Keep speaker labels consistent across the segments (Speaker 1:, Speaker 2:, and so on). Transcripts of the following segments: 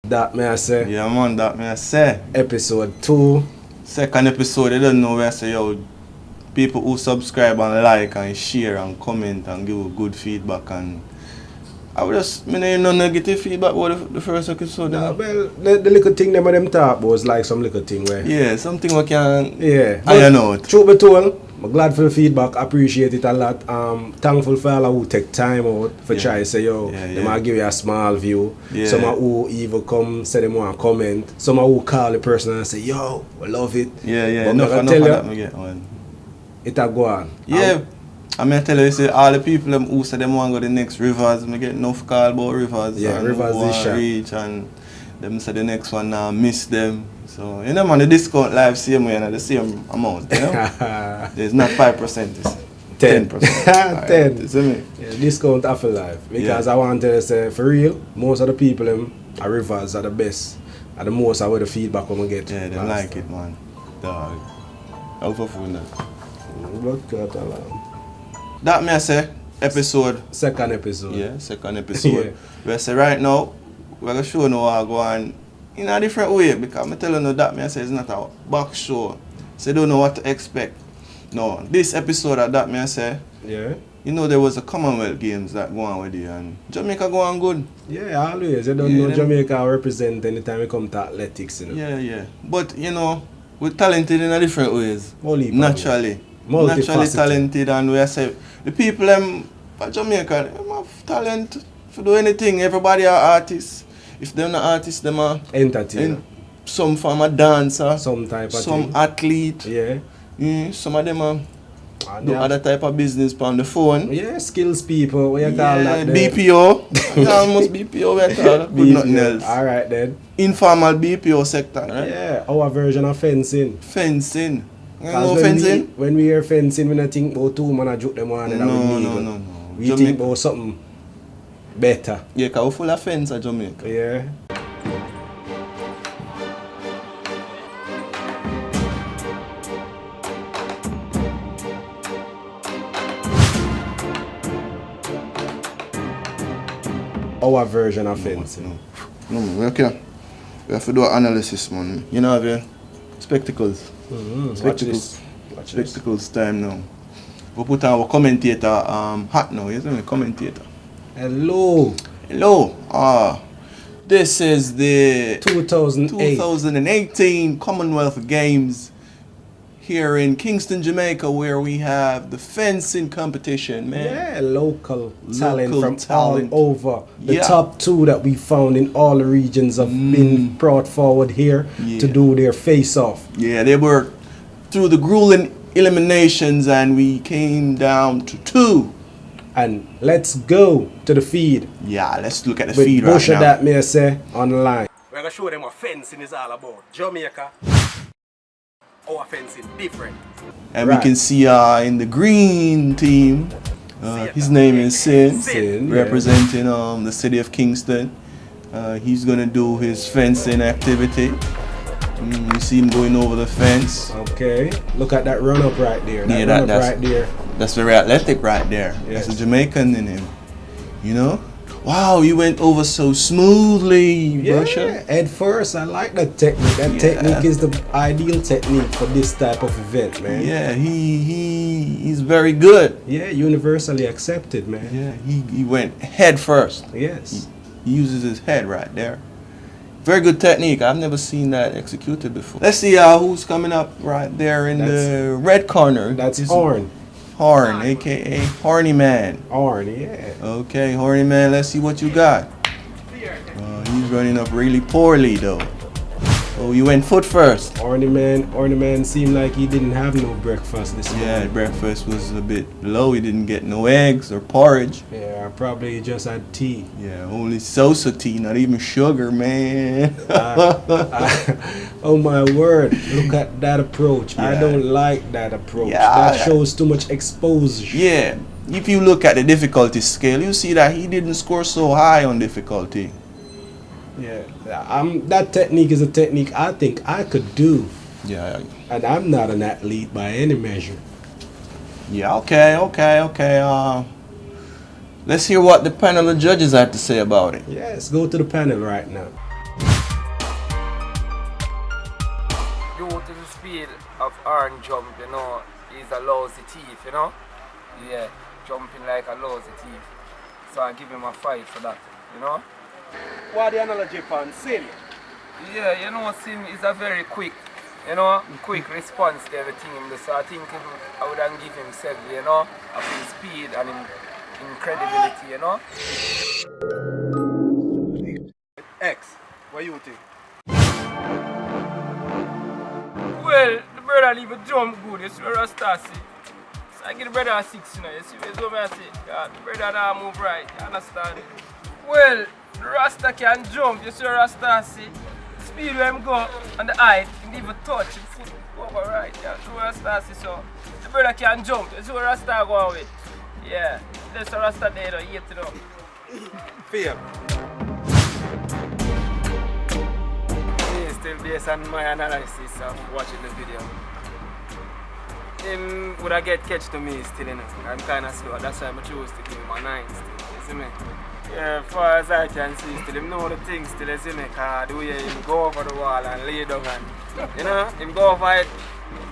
Speaker 1: Datmahseh.
Speaker 2: Yeah, man, Datmahseh.
Speaker 1: Episode 2.
Speaker 2: Second episode, you don't know where I say, yo, people who subscribe and like and share and comment and give good feedback. And I would just, no negative feedback about the first episode.
Speaker 1: Nah, well, the little thing them talk about was like some little thing where.
Speaker 2: Yeah, something we can
Speaker 1: iron
Speaker 2: out.
Speaker 1: Truth be told, I'm glad for the feedback, appreciate it a lot. Thankful for all who take time out for try to say, yo, they might give you a small view. Some who even come say they want to comment. Some who call the person and say, yo, I love it.
Speaker 2: But enough of that me get one.
Speaker 1: It a go on.
Speaker 2: Yeah. I tell you, say all the people who say them want to go the next Rivers, I get enough call about Rivers.
Speaker 1: Yeah,
Speaker 2: and
Speaker 1: Rivers
Speaker 2: who
Speaker 1: is shot.
Speaker 2: Reach and them say the next one now miss them. So you know man, the discount live same way and the same amount, you know? There's not 5%, it's 10%.
Speaker 1: 10.
Speaker 2: You see me?
Speaker 1: Yeah, discount half a life. Because I want to say for real, most of the people are Rivers are the best. Are the most of the feedback we get.
Speaker 2: Yeah, they like it man. Dog. How for fun that? Datmahseh episode.
Speaker 1: Second episode.
Speaker 2: Yeah, second episode. We say right now, we're going to show you how to go on in a different way because I'm telling you Datmahseh is not a box show. So you don't know what to expect. No, this episode of Datmahseh, you know there was a Commonwealth Games that go on with you and Jamaica go on good.
Speaker 1: Yeah, always. You don't know Jamaica represent anytime it comes to athletics, you know.
Speaker 2: Yeah. But you know, we're talented in a different ways. Naturally.
Speaker 1: Naturally
Speaker 2: talented and we say the people them Jamaica them have talent to do anything. Everybody are artists. If they're not artists, them are
Speaker 1: entertainer.
Speaker 2: Some form of dancer.
Speaker 1: Some type of
Speaker 2: some athlete.
Speaker 1: Yeah.
Speaker 2: Some of them are do other type of business on the phone.
Speaker 1: Yeah, skills people. What you call that?
Speaker 2: BPO. Almost BPO we call it. But nothing else.
Speaker 1: Alright then.
Speaker 2: Informal BPO sector, right?
Speaker 1: Yeah, our version of fencing.
Speaker 2: Fencing. You know
Speaker 1: when
Speaker 2: fencing?
Speaker 1: When we hear fencing, we don't think about two man and joke them one and
Speaker 2: No.
Speaker 1: We think about something better.
Speaker 2: Yeah, because we're full of fence at Jamaica.
Speaker 1: Yeah. Our version of fencing.
Speaker 2: No, man, okay. We have to do an analysis, man. You know, have your spectacles. Spectacles time now. We put on our commentator hat now, isn't it? Commentator.
Speaker 1: Hello.
Speaker 2: This is the
Speaker 1: 2018
Speaker 2: Commonwealth Games here in Kingston, Jamaica, where we have the fencing competition, man.
Speaker 1: Yeah, local talent from all over. The top two that we found in all the regions have been brought forward here to do their face-off. Yeah,
Speaker 2: they were through the grueling eliminations and we came down to 2.
Speaker 1: And let's go to the feed.
Speaker 2: Yeah, let's look at the feed right now.
Speaker 1: Datmahseh online.
Speaker 3: We're going to show them what fencing is all about. Jamaica, our fencing different.
Speaker 2: And we can see in the green team, his name is Sin, representing the city of Kingston. He's going to do his fencing activity. You see him going over the fence.
Speaker 1: Okay, look at that run up right there. That's right there.
Speaker 2: That's very athletic right there. Yes. That's a Jamaican in him. You know? Wow, you went over so smoothly, Russia.
Speaker 1: Head first. I like that technique. That technique is the ideal technique for this type of event, man.
Speaker 2: Yeah, he's very good.
Speaker 1: Yeah, universally accepted, man.
Speaker 2: Yeah, he went head first.
Speaker 1: Yes.
Speaker 2: He uses his head right there. Very good technique. I've never seen that executed before. Let's see who's coming up right there in the red corner.
Speaker 1: That's Horn.
Speaker 2: Horn, aka Horny Man.
Speaker 1: Horn, yeah.
Speaker 2: Okay, Horny Man, let's see what you got. He's running up really poorly though. Oh, you went foot first.
Speaker 1: Horny Man seemed like he didn't have no breakfast this morning.
Speaker 2: Yeah, breakfast was a bit low. He didn't get no eggs or porridge.
Speaker 1: Yeah, probably just had tea.
Speaker 2: Yeah, only salsa tea, not even sugar, man.
Speaker 1: Oh my word, look at that approach. Yeah. I don't like that approach.
Speaker 2: Yeah,
Speaker 1: that shows too much exposure.
Speaker 2: Yeah, if you look at the difficulty scale, you see that he didn't score so high on difficulty.
Speaker 1: Yeah, that technique is a technique I think I could do.
Speaker 2: Yeah.
Speaker 1: And I'm not an athlete by any measure.
Speaker 2: Yeah, okay. Let's hear what the panel of judges have to say about it.
Speaker 1: Yeah, let's go to the panel right now.
Speaker 4: due to the speed of Aaron jump, you know, he's a lousy thief, you know. Yeah, jumping like a lousy thief. So I give him a 5 for that, you know.
Speaker 3: What the analogy upon Sin?
Speaker 4: Yeah, you know, Sin is a very quick, you know, quick response to everything him do. So I think I would give him 7, you know, of his speed and his credibility, you know.
Speaker 3: X, what you think?
Speaker 4: Well, the brother even jump good, you see where I start see. So I give the brother a 6, you know, you see what I say? Yeah, the brother now move right, you understand? Well, the Rasta can jump, you see where I start see? Speed where him go on the height, he even touch his foot over right, yeah, see where I start see, so the brother can jump, you see where I start going with? Yeah, that's where I start there, you know, 8 it up.
Speaker 3: Fear.
Speaker 4: Still based on my analysis of watching the video. Him would I get catch to me still, you know. I'm kind of slow, that's why I choose to give him a 9 still, you see me? Yeah, as far as I can see still, him know the things still, you see me? Cause the way him go over the wall and lay down and, you know, him go over it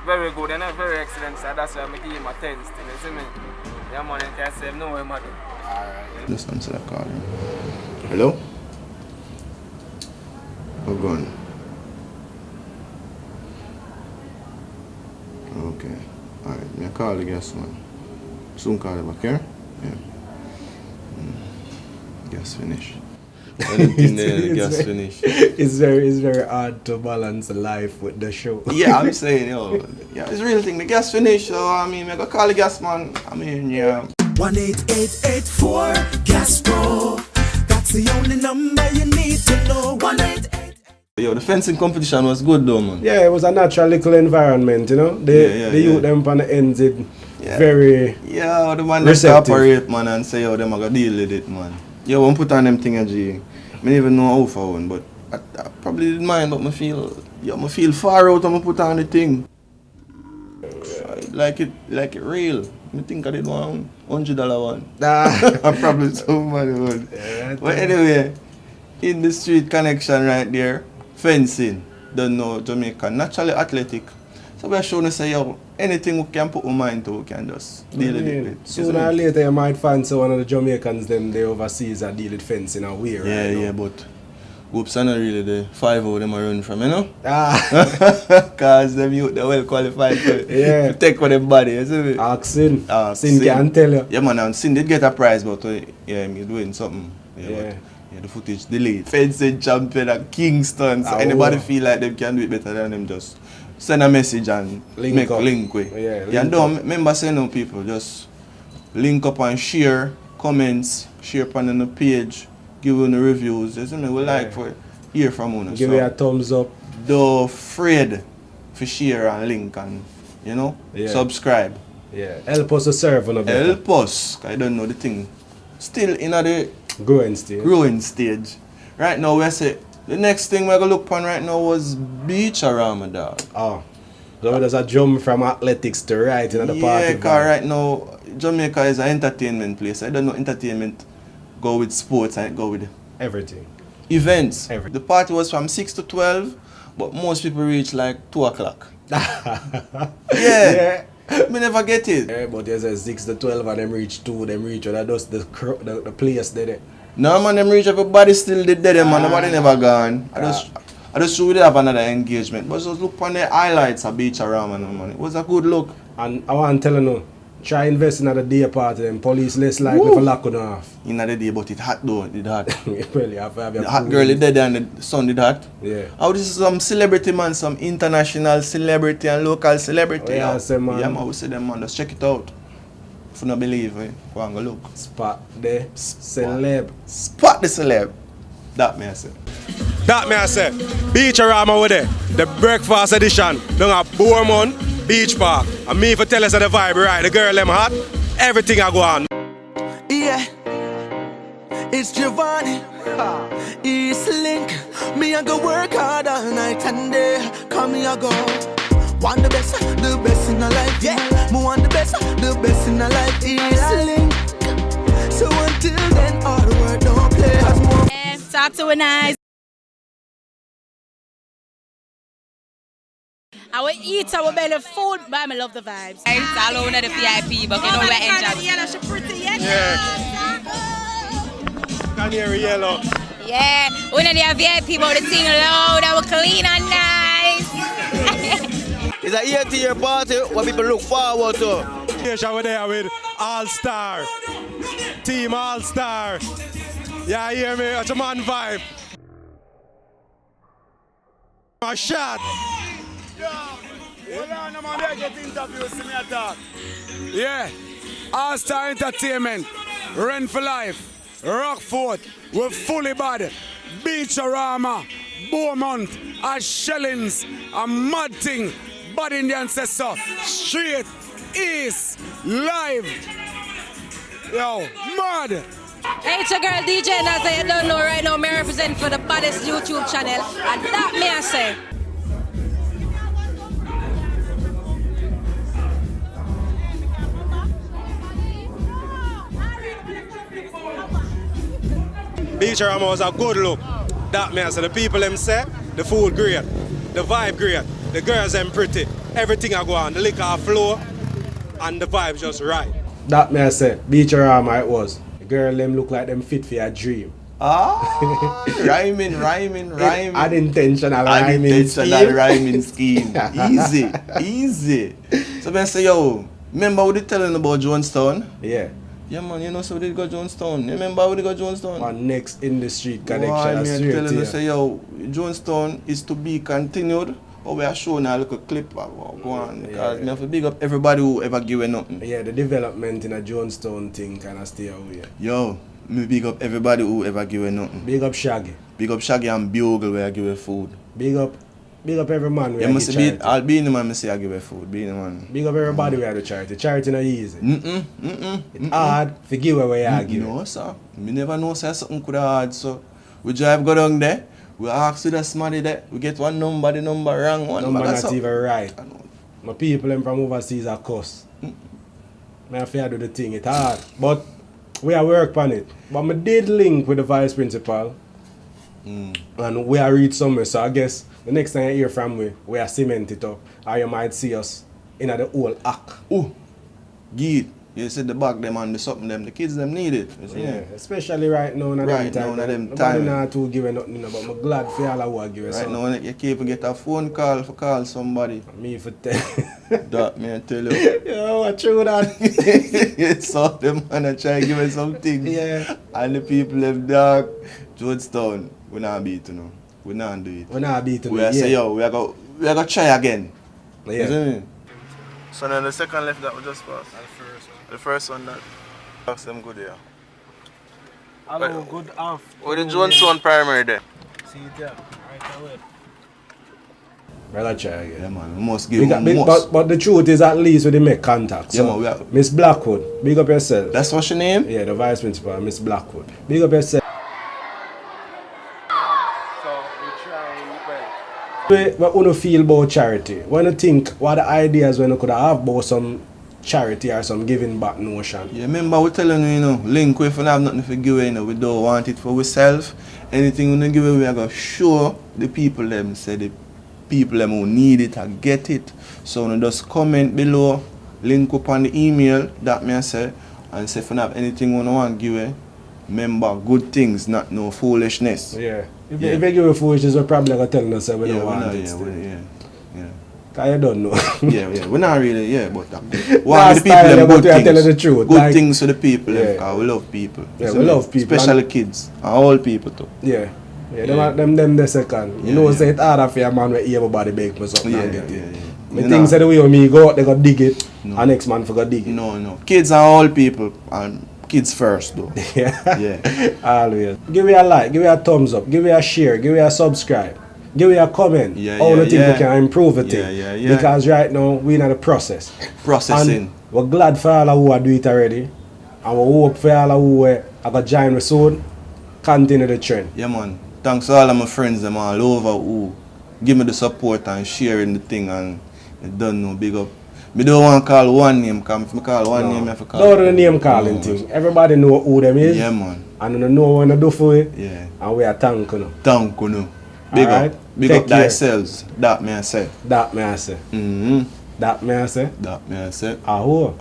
Speaker 4: very good, you know, very excellent, so that's why I give him a 10 still, you see me? Yeah man, you can say him know what him do.
Speaker 2: Alright. Just answer that call. Hello? We're going. Okay. Alright, me call the gas man. Soon call you back here? Yeah. Gas finish. Gas finish.
Speaker 1: It's very hard to balance life with the show.
Speaker 2: Yeah, I'm saying, yo. Yeah, it's real thing. The gas finish, so I mean, I go call the gas man. I mean, yeah.
Speaker 5: 18884 Gas Pro. That's the only number you need to know. 188.
Speaker 2: Yo, the fencing competition was good though, man.
Speaker 1: Yeah, it was a natural little environment, you know. The youth them on the ends it very
Speaker 2: yeah, the man
Speaker 1: receptive.
Speaker 2: Just operate, man, and say how them are gonna deal with it, man. Yo, when put on them thing at G. I don't even know how for one, but I probably didn't mind, but I feel far out when I put on the thing. Like it real. I think I did one $100 one. I probably so money one. Yeah, but anyway, in the street connection right there, fencing, don't know Jamaican, naturally athletic. So we're showing us say, yo, anything we can put our mind to, we can just deal with it.
Speaker 1: Sooner or later you might fancy one of the Jamaicans them they overseas that deal with fencing and weird.
Speaker 2: Yeah, right, yeah, but whoops are not really the 5 of them are run from, you know? Cause them youth they're well qualified to take for them body, you see me?
Speaker 1: Ask Sin. Sin can tell you.
Speaker 2: Yeah man, and Sin did get a prize, but yeah, he's doing something. Yeah. The footage delayed. Fencing champion at Kingston. So anybody feel like they can do it better than them, just send a message and link with. Yeah, and don't remember saying no people, just link up and share comments, share on the page, give you the reviews. You see me? We like for hear from you.
Speaker 1: Give me a thumbs up.
Speaker 2: Don't afraid for share and link and subscribe.
Speaker 1: Yeah. Help us to serve on a better.
Speaker 2: Help us. I don't know the thing. Still in the
Speaker 1: growing stage. Right now we say the next thing we're gonna look upon right now was beach arama, dog. Oh. So there's a jump from athletics to right in the party.
Speaker 2: Yeah, cause right now Jamaica is an entertainment place. I don't know entertainment go with sports and go with
Speaker 1: everything.
Speaker 2: Events. The party was from 6 to 12, but most people reach like 2 o'clock. Yeah. Me never get it.
Speaker 1: Yeah, but there's a 6 to 12 and them reach 2, them reach and that's the place there.
Speaker 2: No man, them reach everybody still did there, man. Nobody never gone. I just should have another engagement. But just look on the highlights of Beach Arama, man. It was a good look.
Speaker 1: And I want to tell you, try invest in the day party, then police less likely for lock on off.
Speaker 2: In the day, but it hot though, it hot.
Speaker 1: Well, you have to have your
Speaker 2: the hot girl is dead and the sun did hot.
Speaker 1: Yeah.
Speaker 2: Oh, this is some celebrity, man, some international celebrity and local celebrity.
Speaker 1: Oh, yeah, man.
Speaker 2: Yeah, man, we see them, man. Just check it out. If you don't believe, go and go look.
Speaker 1: Spot the celeb.
Speaker 2: Spot the celeb. Datmahseh.
Speaker 3: Datmahseh. Beach Arama over there. The breakfast edition. Down at Bournemouth Beach Park. And me for tell us the vibe, right? The girl them hot. Everything I go on.
Speaker 5: Yeah. It's Giovanni. East Link. Me I go work hard all night and day. Come me I go. Want the best in my life, yeah. Me want the best in my life, East Link. So until then, all the work don't play.
Speaker 6: Talk to a nice. I will eat our belly food, but I love the vibes.
Speaker 7: It's all over the VIP, but you know we're enjoying.
Speaker 6: Yellow, she pretty, yeah?
Speaker 3: Can hear yellow.
Speaker 7: Yeah, we know the VIP, but the thing loud, that was clean and nice.
Speaker 8: It's an 8-year party what people look forward to.
Speaker 3: Yes, over there with All-Star. Team All-Star. Yeah, you hear me? It's a man vibe. A shot.
Speaker 9: Hold on, man, I get interviews to me attack.
Speaker 10: Yeah, All-Star Entertainment, Rent for Life, Rockford, we're fully bad, Beacharama, Beaumont, a Shellings, a mad thing, bad Indian ancestor, straight, east, live. Yo, mad.
Speaker 6: Hey, it's your girl DJ Naza. You don't know right now, me represent for the baddest YouTube channel, and Datmahseh.
Speaker 3: Beacharama was a good look. Datmahseh, the people them say, the food great, the vibe great, the girls them pretty, everything I go on, the liquor flow, and the vibe just right.
Speaker 1: Datmahseh, Beacharama it was. The girl them look like them fit for a dream.
Speaker 2: Ah, rhyming.
Speaker 1: Unintentional
Speaker 2: rhyming scheme. Easy. So I say, yo, remember what they telling about Jonestown?
Speaker 1: Yeah.
Speaker 2: Yeah, man, you know, so they go Jonestown. Remember how they go Jonestown?
Speaker 1: My next in the street connection.
Speaker 2: I'm telling you, say, yo, Jonestown is to be continued. Or we are showing a little clip of go on. Because I have to big up everybody who ever give nothing.
Speaker 1: Yeah, the development in a Jonestown thing kind of stay away.
Speaker 2: Yo, me big up everybody who ever give nothing.
Speaker 1: Big up Shaggy.
Speaker 2: Big up Shaggy and Bugle where I give food.
Speaker 1: Big up every man where I give charity.
Speaker 2: I'll be in the man, I say I give food. Be in the man.
Speaker 1: Big up everybody where I do charity. Charity not easy. It's hard to give away I give.
Speaker 2: No, sir. Me never know say something could hard, so we drive go down there. We ask with the somebody there. We get one number, the number wrong, one number
Speaker 1: not even right. My people them from overseas are cuss. I have to do the thing, it's hard. But we are work on it. But I did link with the vice principal. And we are reach somewhere. So I guess the next time you hear from we are cement it up. Or you might see us in the whole act.
Speaker 2: Oh, good. You said the back them and the something them, the kids them need it.
Speaker 1: Yeah, especially right now in them time. Nobody not to give nothing, but I'm glad for all who are giving something.
Speaker 2: Right now you can't get a phone call for call somebody.
Speaker 1: Me for tell.
Speaker 2: That me I tell you.
Speaker 1: Yo, what true that?
Speaker 2: You saw them and I try to give me something.
Speaker 1: Yeah.
Speaker 2: And the people left dark. Georgetown, we not beat you know. We not do it.
Speaker 1: We not beat you.
Speaker 2: We say yo, we are gonna try again.
Speaker 1: Yeah.
Speaker 2: You see me? So then the second left that we just passed. The first one that ask them good here.
Speaker 9: Hello, good afternoon.
Speaker 2: Where the Jonestown primary there?
Speaker 9: See it there, right away.
Speaker 1: Brother try again.
Speaker 2: Yeah man, we must give them
Speaker 1: but the truth is at least we make contact. So
Speaker 2: yeah, man,
Speaker 1: Miss Blackwood, big up yourself.
Speaker 2: That's what's your name?
Speaker 1: Yeah, the vice principal, Miss Blackwood. Big up yourself.
Speaker 9: So we try
Speaker 1: What you feel about charity? When you think what the ideas when you could have about some charity or some giving back notion?
Speaker 2: Yeah, remember we telling you, link if we have nothing to give away, we don't want it for ourselves. Anything we give away, we are going to show the people them, say the people them who need it and get it. So just comment below, link up on the email, Datmahseh, and say if you have anything we want to give away, remember good things, not no foolishness.
Speaker 1: Yeah. If you give a foolishness, we're probably going to tell us we don't want it.
Speaker 2: Yeah.
Speaker 1: I don't know.
Speaker 2: yeah, we're not really, but
Speaker 1: one
Speaker 2: the people them good things.
Speaker 1: Telling the truth.
Speaker 2: Good things to the people, because we love people.
Speaker 1: Yeah, we love people.
Speaker 2: Especially kids, and old people too.
Speaker 1: Yeah. Them the second. You know, say it's harder for a man where everybody bake for something and get it. Me think say the way me go out, they go dig it, and next man for go dig it.
Speaker 2: No. Kids are all people, and kids first though.
Speaker 1: Yeah. Always. Give me a like, give me a thumbs up, give me a share, give me a subscribe. Give me a comment. All the things we can improve it. Because right now we're in the process.
Speaker 2: Processing.
Speaker 1: And we're glad for all who are doing it already. And we hope for all who are going to join us soon. Continue the trend.
Speaker 2: Yeah man. Thanks to all of my friends them all over who give me the support and sharing the thing and I don't know, big up. I don't want to call one name because if I call one name I have to call.
Speaker 1: Don't do the name calling thing. Everybody know who them is.
Speaker 2: Yeah man.
Speaker 1: And they know what to do for it.
Speaker 2: Yeah.
Speaker 1: And we are thanking you.
Speaker 2: Thank you. Big
Speaker 1: Alright?
Speaker 2: up. Big
Speaker 1: Take
Speaker 2: up
Speaker 1: care.
Speaker 2: thyself. That me I say.
Speaker 1: That me I say.
Speaker 2: Mm-hmm.
Speaker 1: That me I say.
Speaker 2: That me I say.
Speaker 1: Aho.